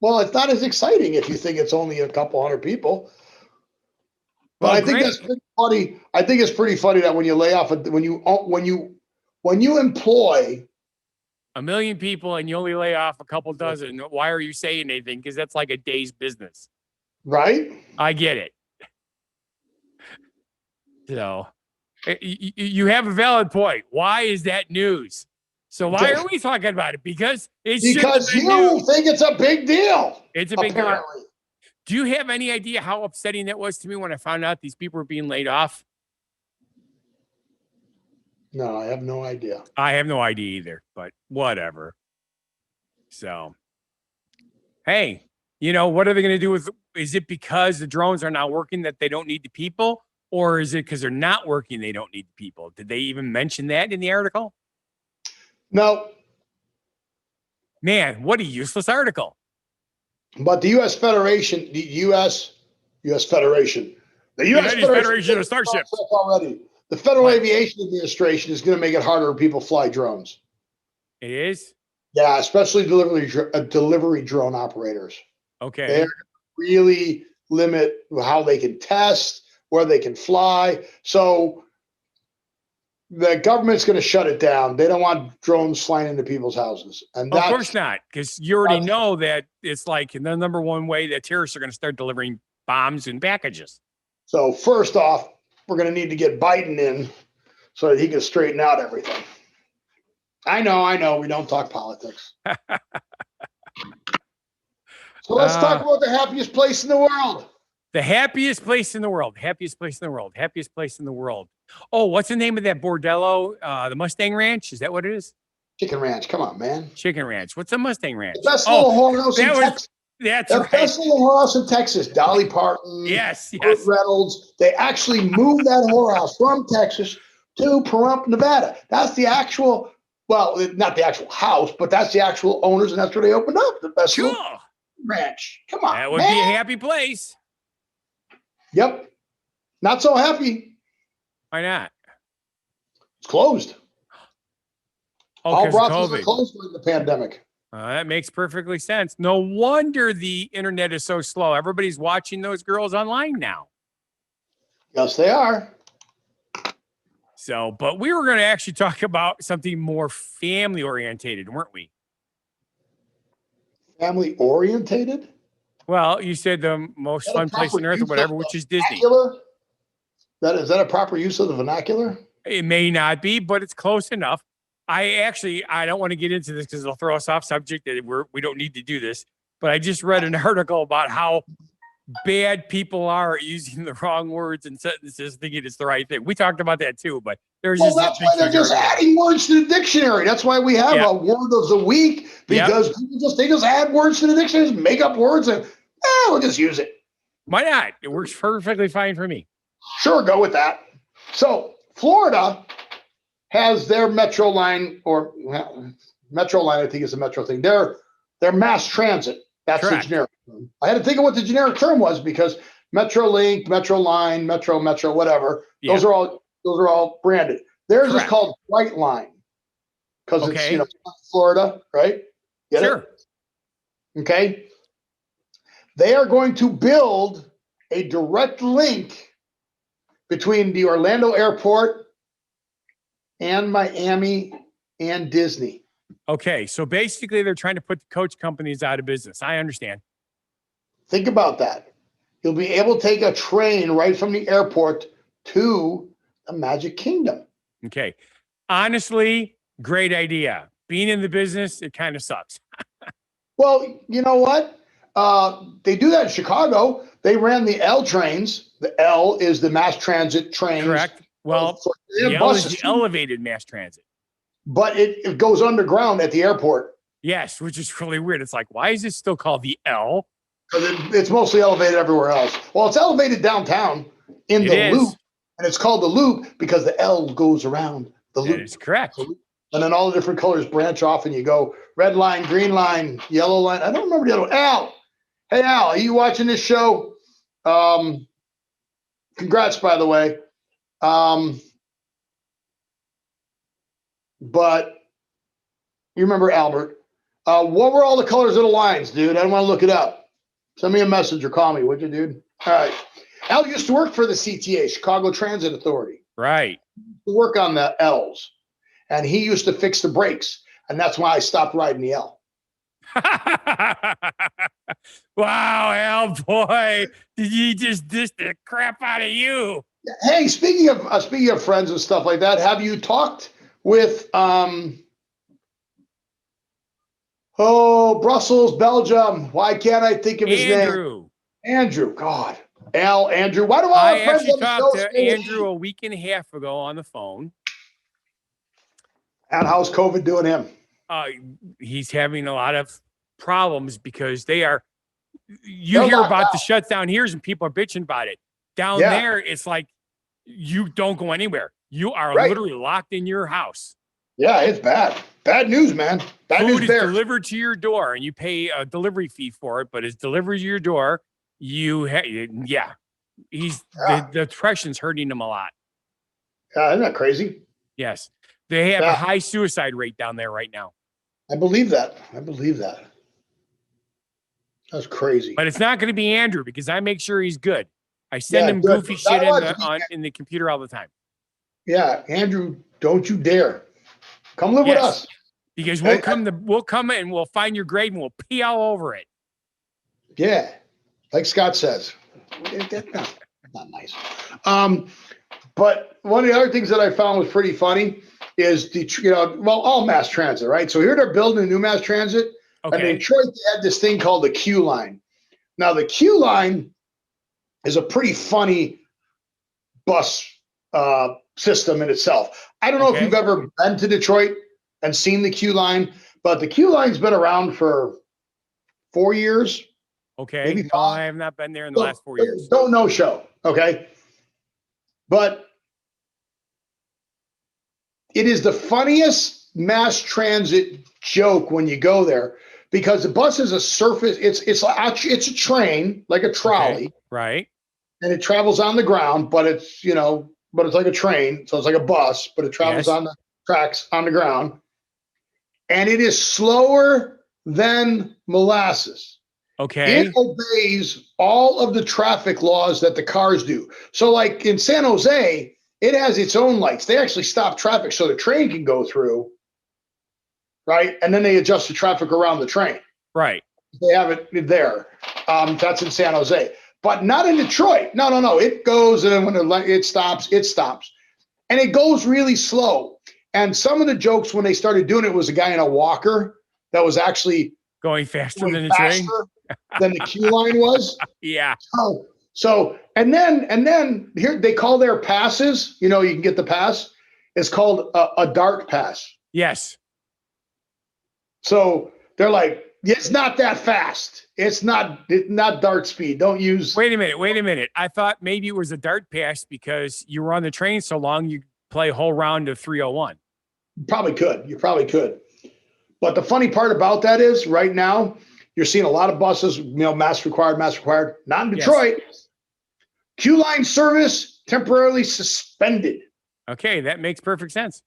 Well, it's not as exciting if you think it's only a couple hundred people. But Well, I think great. that's pretty funny. I think it's pretty funny that when you lay off, when you employ 1 million people and you only lay off a couple dozen. Why are you saying anything? Because that's like a day's business. right? I get it. So you have a valid point. Why is that news? So why are we talking about it? Because it's Because you think it's a big deal. It's a big deal. Apparently. Do you have any idea how upsetting that was to me when I found out these people were being laid off? No, I have no idea. I have no idea either, but whatever. So, hey, what are they going to do with? Is it because the drones are not working that they don't need the people, or is it because they're not working they don't need the people? Did they even mention that in the article? No. Man, what a useless article. But the U.S. Federation, the U.S. Federation, the U.S. Federation of Starships already. The Federal Aviation Administration is going to make it harder for people to fly drones. It is? Yeah, especially delivery drone operators. Okay. They're really limit how they can test, where they can fly. So the government's going to shut it down. They don't want drones flying into people's houses. And of course not, because you already know that it's like the number one way that terrorists are going to start delivering bombs and packages. So first off, we're going to need to get Biden in so that he can straighten out everything. I know. We don't talk politics. So let's talk about the happiest place in the world. The happiest place in the world. Happiest place in the world. Happiest place in the world. Oh, what's the name of that bordello? The Mustang Ranch? Is that what it is? Chicken Ranch. Come on, man. Chicken Ranch. What's the Mustang Ranch? The best little whorehouse in Texas. That's the right. best little whorehouse in Texas. Dolly Parton. Yes. Kurt Reynolds. They actually moved that whorehouse from Texas to Pahrump, Nevada. That's the actual, well, not the actual house, but that's the actual owners, and that's where they opened up. The best little ranch. Come on, that would be a happy place. Yep. Not so happy. Why not? It's closed. Oh, all brothels were closed during the pandemic. That makes perfectly sense. No wonder the internet is so slow. Everybody's watching those girls online now. Yes, they are. So, but we were going to actually talk about something more family orientated, weren't we? Family orientated? Well, you said the most fun place on earth or whatever, which is Disney. Is that a proper use of the vernacular? It may not be, but it's close enough. I don't want to get into this because it'll throw us off subject that we don't need to do this. But I just read an article about how bad people are at using the wrong words and sentences thinking it's the right thing. We talked about that too, but there's that's why they're just adding words to the dictionary. That's why we have a word of the week, because people they just add words to the dictionary, make up words, and we'll just use it. Why not? It works perfectly fine for me. Sure, go with that. So Florida has their Metro line, or Metro line, I think is a Metro thing. Their mass transit. That's the generic term. I had to think of what the generic term was because Metrolink, Metro Line, Metro, whatever. Yeah. Those are all branded. Theirs is called Brightline because it's Florida, right? Get it? Okay. They are going to build a direct link between the Orlando airport and Miami and Disney. Okay, so basically they're trying to put the coach companies out of business. I understand. Think about that. You'll be able to take a train right from the airport to the Magic Kingdom. Okay. Honestly, great idea. Being in the business, it kind of sucks. Well, you know what? They do that in Chicago. They ran the L trains. The L is the mass transit trains. Correct. Well, the L is the elevated mass transit. But it goes underground at the airport. Yes, which is really weird. It's like, why is it still called the L? because it's mostly elevated everywhere else. Well, it's elevated downtown in the loop, and it's called the loop because the L goes around the loop. That is correct. And then all the different colors branch off, and you go red line, green line, yellow line. I don't remember the other one. Al, hey Al, are you watching this show? Congrats, by the way. But you remember Albert. What were all the colors of the lines, dude? I don't want to look it up. Send me a message or call me, would you, dude? All right. Al used to work for the CTA, Chicago Transit Authority. Right. To work on the L's. And he used to fix the brakes. And that's why I stopped riding the L. Wow, Al, boy. Did you just diss the crap out of you? Hey, speaking of friends and stuff like that, have you talked with Brussels, Belgium? Why can't I think of his name? Andrew. God. Andrew. Why do I actually talked to Andrew a week and a half ago on the phone. And how's COVID doing him? He's having a lot of problems because they're hear about the shutdown here and people are bitching about it. Down there, it's like you don't go anywhere. You are literally locked in your house. Yeah, it's bad. Bad news, man. Bad news. Food is delivered to your door, and you pay a delivery fee for it, but it's delivered to your door. The depression's hurting him a lot. Isn't that crazy? Yes. They have a high suicide rate down there right now. I believe that. That's crazy. But it's not going to be Andrew because I make sure he's good. I send him goofy shit in the computer all the time. Yeah, Andrew, don't you dare. Come live with us. Because we'll come and we'll find your grave and we'll pee all over it. Yeah. Like Scott says. Not nice. But one of the other things that I found was pretty funny is all mass transit, right? So here they're building a new mass transit. Okay. And in Detroit, they had this thing called the Q line. Now the Q line is a pretty funny bus system in itself. I don't know if you've ever been to Detroit and seen the Q line, but the Q line's been around for 4 years. Okay. Maybe 5. No, I have not been there in the last 4 years. Don't know show. Okay. But it is the funniest mass transit joke when you go there because the bus is a surface. It's a train, like a trolley. Okay. Right. And it travels on the ground, but it's like a train. So it's like a bus, but it travels on the tracks on the ground. And it is slower than molasses. Okay. It obeys all of the traffic laws that the cars do. So like in San Jose, it has its own lights. They actually stop traffic so the train can go through, right? And then they adjust the traffic around the train. Right. They have it there. That's in San Jose. But not in Detroit. No. It goes, and when it stops, it stops. And it goes really slow. And some of the jokes when they started doing it was a guy in a walker that was actually going faster than the train than the Q line was. Yeah. So and then here they call their passes. You can get the pass. It's called a dart pass. Yes. So they're like, it's not that fast. It's not dart speed. Don't use. Wait a minute. I thought maybe it was a dart pass because you were on the train so long you play a whole round of 301. You probably could. But the funny part about that is right now you're seeing a lot of buses, mask required. Not in Detroit. Yes. Q line service temporarily suspended. Okay, that makes perfect sense.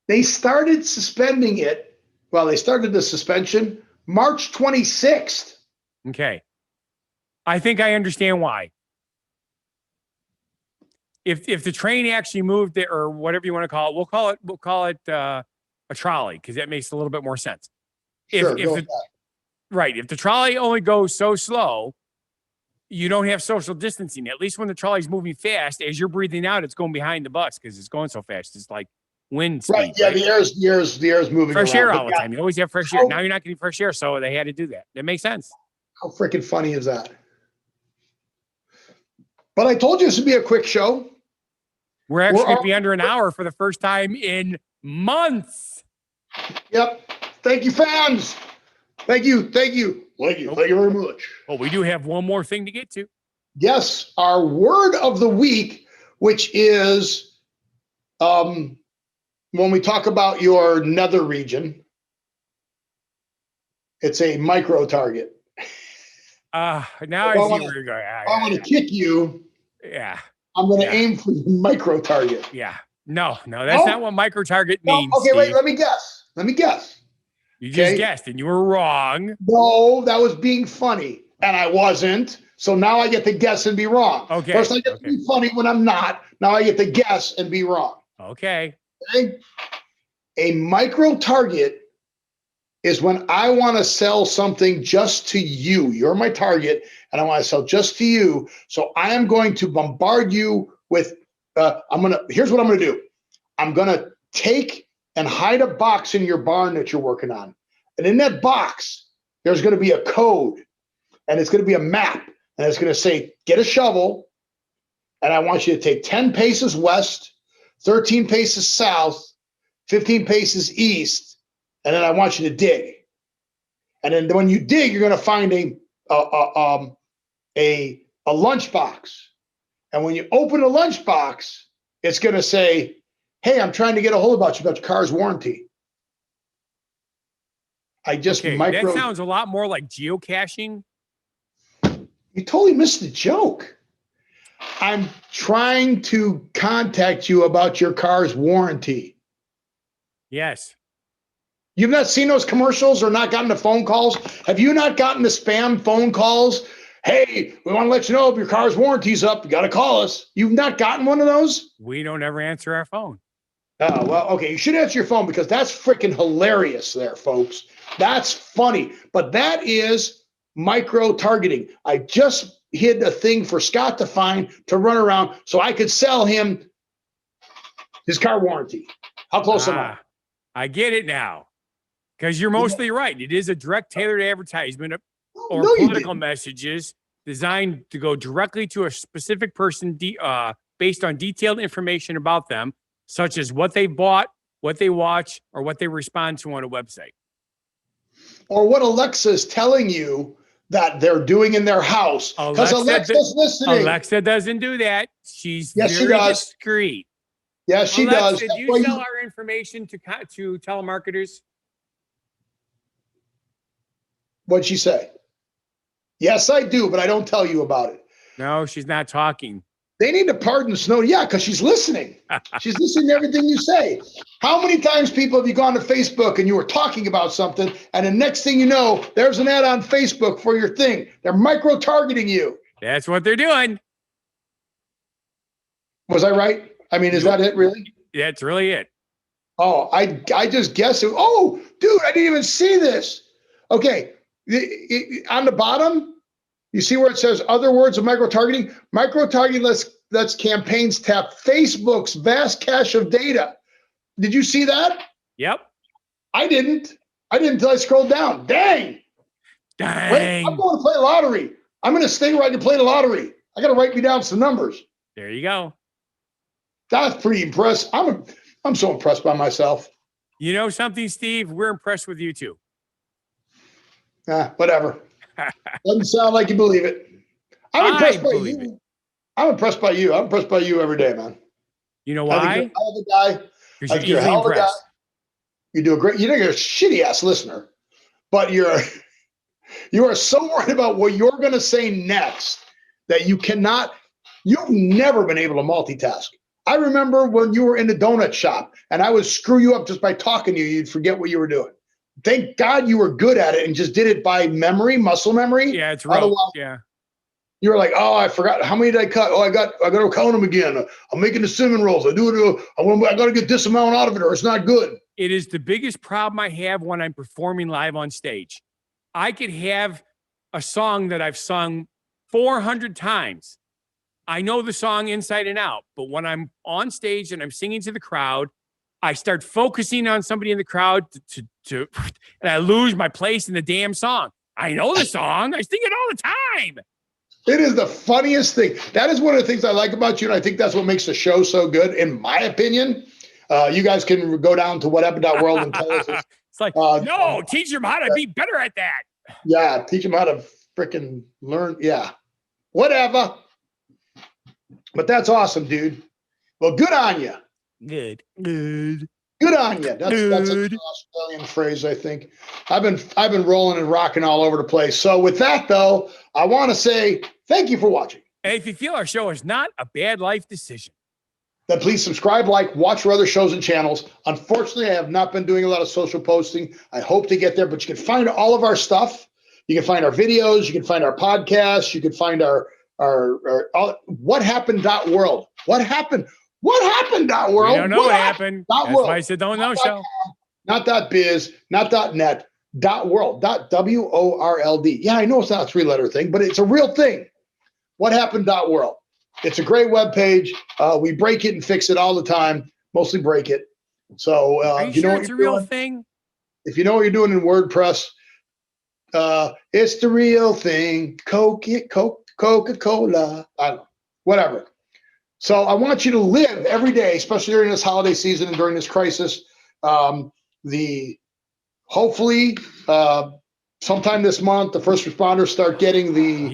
They started suspending it. Well, they started the suspension March 26th. Okay. I think I understand why. If the train actually moved it or whatever you want to call it, we'll call it a trolley because that makes a little bit more sense. If the trolley only goes so slow, you don't have social distancing. At least when the trolley's moving fast, as you're breathing out, it's going behind the bus because it's going so fast. It's like wind speed. Right. Yeah, right? the air's moving fresh around. Air all the time. You always have fresh air. Now you're not getting fresh air, so they had to do that. That makes sense. How freaking funny is that? But I told you this would be a quick show. We're actually going to be under an hour for the first time in months. Yep. Thank you, fans. Thank you. Thank you. Thank you very much. Well, we do have one more thing to get to. Yes, our word of the week, which is when we talk about your nether region, it's a micro target. Now I see where you're going. I want to kick you. Yeah. I'm going to aim for the micro target. Yeah. No, that's not what micro target means. Okay, Steve. wait, let me guess. You just guessed and you were wrong. No, that was being funny. And I wasn't. So now I get to guess and be wrong. Okay. First I get to be funny when I'm not. Now I get to guess and be wrong. Okay. A micro target is when I want to sell something just to you. You're my target, and I want to sell just to you. So I am going to bombard you with, here's what I'm going to do. I'm going to take and hide a box in your barn that you're working on. And in that box, there's going to be a code, and it's going to be a map, and it's going to say, get a shovel, and I want you to take 10 paces west, 13 paces south, 15 paces east, and then I want you to dig. And then when you dig, you're going to find a lunchbox. And when you open a lunchbox, it's going to say, hey, I'm trying to get a hold about your car's warranty. That sounds a lot more like geocaching. You totally missed the joke. I'm trying to contact you about your car's warranty. Yes. You've not seen those commercials or not gotten the phone calls? Have you not gotten the spam phone calls? Hey, we want to let you know if your car's warranty's up. You got to call us. You've not gotten one of those? We don't ever answer our phone. Oh, well, okay. You should answer your phone because that's freaking hilarious there, folks. That's funny. But that is micro targeting. I just hid a thing for Scott to find to run around so I could sell him his car warranty. How close am I? I get it now. Because you're mostly right. It is a direct tailored advertisement or political messages designed to go directly to a specific person based on detailed information about them, such as what they bought, what they watch, or what they respond to on a website. Or what Alexa is telling you that they're doing in their house. Because Alexa's listening. Alexa doesn't do that. She's very discreet. Yes, she does. Do you sell our information to telemarketers? What'd she say? Yes, I do, but I don't tell you about it. No, she's not talking. They need to pardon Snow. Yeah, because she's listening. She's listening to everything you say. How many times, people, have you gone to Facebook and you were talking about something, and the next thing you know, there's an ad on Facebook for your thing? They're micro-targeting you. That's what they're doing. Was I right? I mean, is that it, really? That's really it. Oh, I just guessed it. Oh, dude, I didn't even see this. Okay. On the bottom, you see where it says other words of micro-targeting? Micro-targeting lets campaigns tap Facebook's vast cache of data. Did you see that? Yep. I didn't until I scrolled down. Dang. Wait, I'm going to play lottery. I'm going to stay where I can play the lottery. I got to write me down some numbers. There you go. That's pretty impressed. I'm so impressed by myself. You know something, Steve? We're impressed with you too. Whatever. Doesn't sound like you believe it. I'm impressed by you. I'm impressed by you. I'm impressed by you every day, man. You know why? I think you're a hell of a guy. You're a hell of a guy. You do a great. You're a shitty ass listener, but you are so worried about what you're going to say next that you cannot. You've never been able to multitask. I remember when you were in the donut shop and I would screw you up just by talking to you. You'd forget what you were doing. Thank God you were good at it and just did it by memory, muscle memory. Yeah, it's right. Yeah. You were like, oh, I forgot. How many did I cut? Oh, I got to count them again. I'm making the cinnamon rolls. I got to get this amount out of it or it's not good. It is the biggest problem I have when I'm performing live on stage. I could have a song that I've sung 400 times. I know the song inside and out, but when I'm on stage and I'm singing to the crowd, I start focusing on somebody in the crowd and I lose my place in the damn song. I know the song. I sing it all the time. It is the funniest thing. That is one of the things I like about you, and I think that's what makes the show so good, in my opinion. You guys can go down to whatever.world and tell us. It's like, no, teach them how to be better at that. Yeah, teach them how to freaking learn. Yeah, whatever. But that's awesome, dude. Well, good on you. Good. Good on you. That's an Australian phrase, I think. I've been rolling and rocking all over the place. So with that, though, I want to say thank you for watching. And if you feel our show is not a bad life decision, then please subscribe, like, watch our other shows and channels. Unfortunately, I have not been doing a lot of social posting. I hope to get there, but you can find all of our stuff. You can find our videos. You can find our podcasts. You can find our what happened.world. What happened? What happened.world? We don't know what happened. That's world. why I said don't know show. Not .biz, not .net, .world, .world. Yeah, I know it's not a 3-letter thing, but it's a real thing. What happened.world. It's a great web page. We break it and fix it all the time. Mostly break it. So if you know it's a real thing. If you know what you're doing in WordPress, it's the real thing. Coca-Cola. I don't know. Whatever. So I want you to live every day, especially during this holiday season and during this crisis. Hopefully sometime this month, the first responders start getting the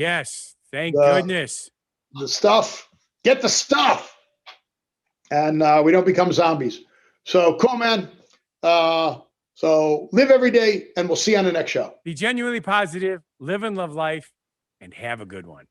thank goodness. The stuff. Get the stuff. And we don't become zombies. So cool, man. So live every day, and we'll see you on the next show. Be genuinely positive, live and love life, and have a good one.